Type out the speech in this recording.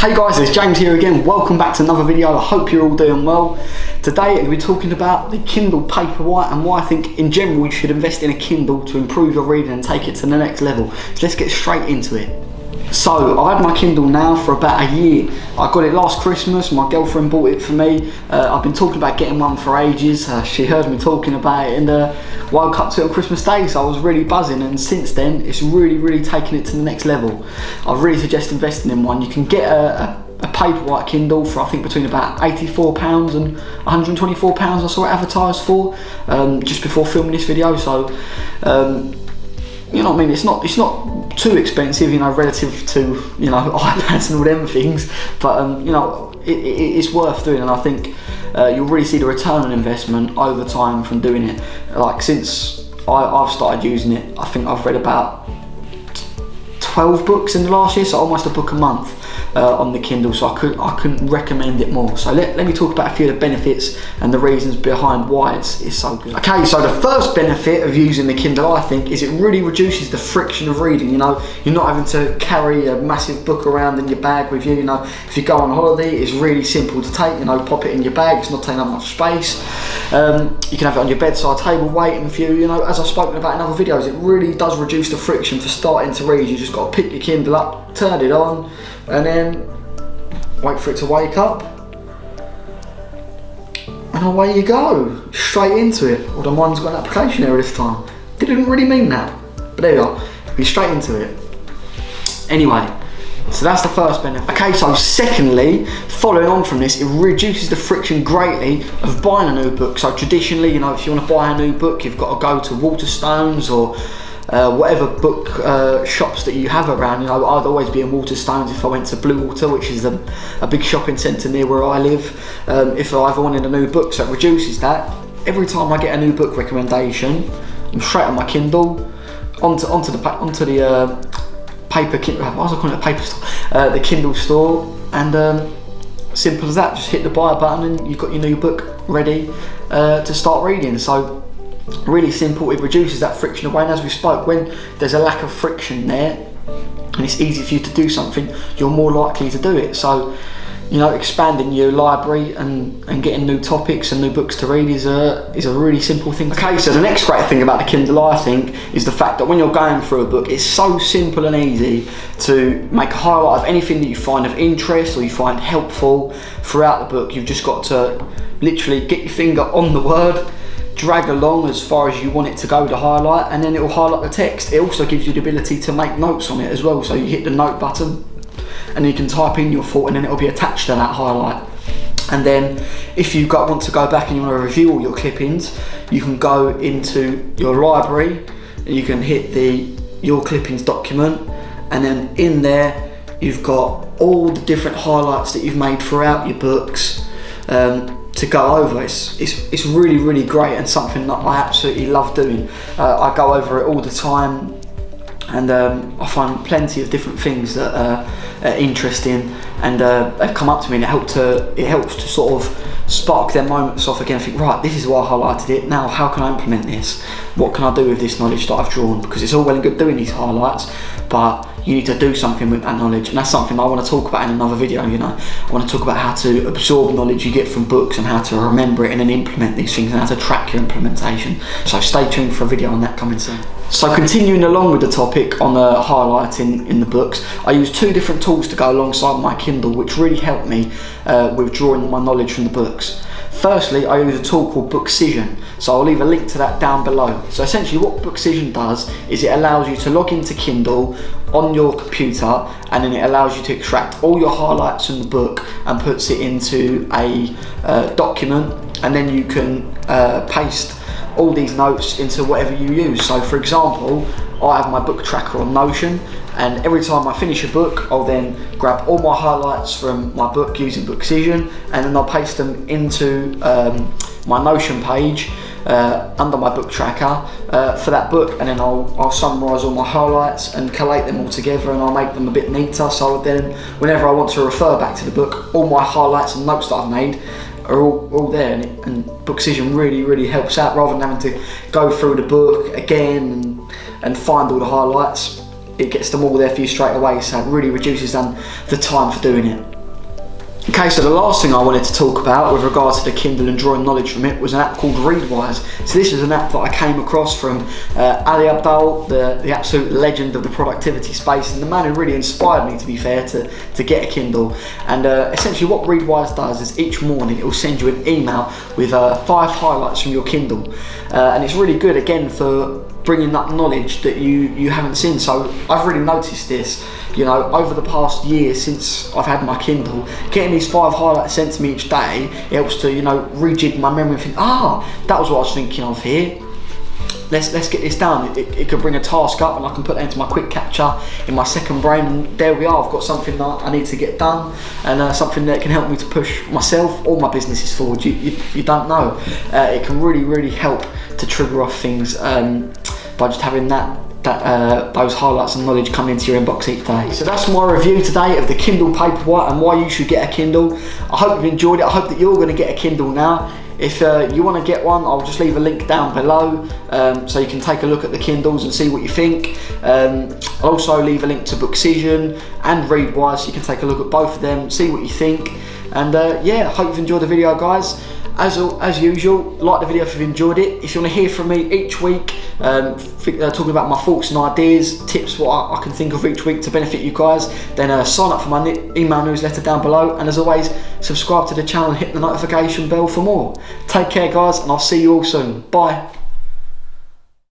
Hey guys, it's James here again. Welcome back to another video. I hope you're all doing well. Today I'm going to be talking about the Kindle Paperwhite and why I think in general you should invest in a Kindle to improve your reading and take it to the next level. So let's get straight into it. So I had my Kindle now for about a year. I got it last Christmas, my girlfriend bought it for me. I've been talking about getting one for ages. She heard me talking about it and woke up to it on Christmas Day, so I was really buzzing, and since then it's really taken it to the next level. I really suggest investing in one. You can get a Paperwhite Kindle for I think between about £84 and £124 I saw it advertised for just before filming this video, so you know what I mean, it's not too expensive, you know, relative to, you know, iPads and all them things, but you know, it's worth doing, and I think you'll really see the return on investment over time from doing it. Like since I've started using it, I think I've read about 12 books in the last year, so almost a book a month on the Kindle, so I couldn't recommend it more. So let me talk about a few of the benefits and the reasons behind why it's so good. Okay, so the first benefit of using the Kindle, I think, is it really reduces the friction of reading. You know, you're not having to carry a massive book around in your bag with you. You know, if you go on holiday, it's really simple to take. You know, pop it in your bag, it's not taking up much space. You can have it on your bedside table waiting for you. You know, as I've spoken about in other videos, it really does reduce the friction for starting to read. You just got to pick your Kindle up, turn it on, and then wait for it to wake up, and away you go, straight into it. Although mine's got an application error this time. Didn't really mean that, but there you go, be straight into it. Anyway, so that's the first benefit. Okay, so secondly, following on from this, it reduces the friction greatly of buying a new book. So traditionally, you know, if you want to buy a new book, you've got to go to Waterstones or whatever book shops that you have around. You know, I'd always be in Waterstones if I went to Blue Water, which is a big shopping centre near where I live, if I ever wanted a new book. So it reduces that. Every time I get a new book recommendation, I'm straight on my Kindle onto the paper Kindle. What was I calling it? A paper store, the Kindle store, and simple as that. Just hit the buy button and you've got your new book ready to start reading. So really simple. It reduces that friction away, and as we spoke, when there's a lack of friction there and it's easy for you to do something, you're more likely to do it. So, you know, expanding your library and getting new topics and new books to read is a really simple thing. Okay, so the next great thing about the Kindle, I think, is the fact that when you're going through a book, it's so simple and easy to make a highlight of anything that you find of interest or you find helpful throughout the book. You've just got to literally get your finger on the word, drag along as far as you want it to go to highlight, and then it will highlight the text. It also gives you the ability to make notes on it as well, so you hit the note button and you can type in your thought and then it will be attached to that highlight. And then if you want to go back and you want to review all your clippings, you can go into your library and you can hit your clippings document, and then in there you've got all the different highlights that you've made throughout your books to go over. It's really great, and something that I absolutely love doing. I go over it all the time, and I find plenty of different things that are interesting, and they've come up to me, and it helps to sort of spark their moments off again. Think, right, this is why I highlighted it. Now, how can I implement this? What can I do with this knowledge that I've drawn? Because it's all well and good doing these highlights, but you need to do something with that knowledge, and that's something I want to talk about in another video. You know, I want to talk about how to absorb knowledge you get from books and how to remember it and then implement these things and how to track your implementation. So stay tuned for a video on that coming soon. So continuing along with the topic on highlighting in the books, I use two different tools to go alongside my Kindle, which really help me with drawing my knowledge from the books. Firstly, I use a tool called Bookscision, so I'll leave a link to that down below. So essentially what Bookscision does is it allows you to log into Kindle on your computer, and then it allows you to extract all your highlights from the book and puts it into a document, and then you can paste all these notes into whatever you use. So for example, I have my book tracker on Notion, and every time I finish a book, I'll then grab all my highlights from my book using Bookscision, and then I'll paste them into my Notion page under my book tracker for that book, and then I'll summarise all my highlights and collate them all together, and I'll make them a bit neater, so then whenever I want to refer back to the book, all my highlights and notes that I've made are all there, and Bookscision really helps out. Rather than having to go through the book again and find all the highlights, it gets them all there for you straight away, so it really reduces the time for doing it. Okay, so the last thing I wanted to talk about with regards to the Kindle and drawing knowledge from it was an app called Readwise. So this is an app that I came across from Ali Abdaal, the absolute legend of the productivity space, and the man who really inspired me, to be fair, to get a Kindle. And essentially what Readwise does is each morning it will send you an email with 5 highlights from your Kindle. And it's really good, again, for bringing up knowledge that you haven't seen. So I've really noticed this, you know, over the past year since I've had my Kindle, getting these 5 highlights sent to me each day helps to, you know, rejig my memory and think, that was what I was thinking of here. Let's get this done. It could bring a task up and I can put that into my quick capture in my second brain, and there we are, I've got something that I need to get done, and something that can help me to push myself or my businesses forward. You don't know. It can really help to trigger off things by just having those highlights and knowledge coming into your inbox each day. So that's my review today of the Kindle Paperwhite and why you should get a Kindle. I hope you've enjoyed it. I hope that you're going to get a Kindle now. If you want to get one, I'll just leave a link down below so you can take a look at the Kindles and see what you think. I'll also leave a link to Booksision and Readwise so you can take a look at both of them, see what you think. And yeah, I hope you've enjoyed the video, guys. As usual, like the video if you've enjoyed it. If you want to hear from me each week, talking about my thoughts and ideas, tips, what I can think of each week to benefit you guys, then sign up for my email newsletter down below. And as always, subscribe to the channel and hit the notification bell for more. Take care, guys, and I'll see you all soon. Bye.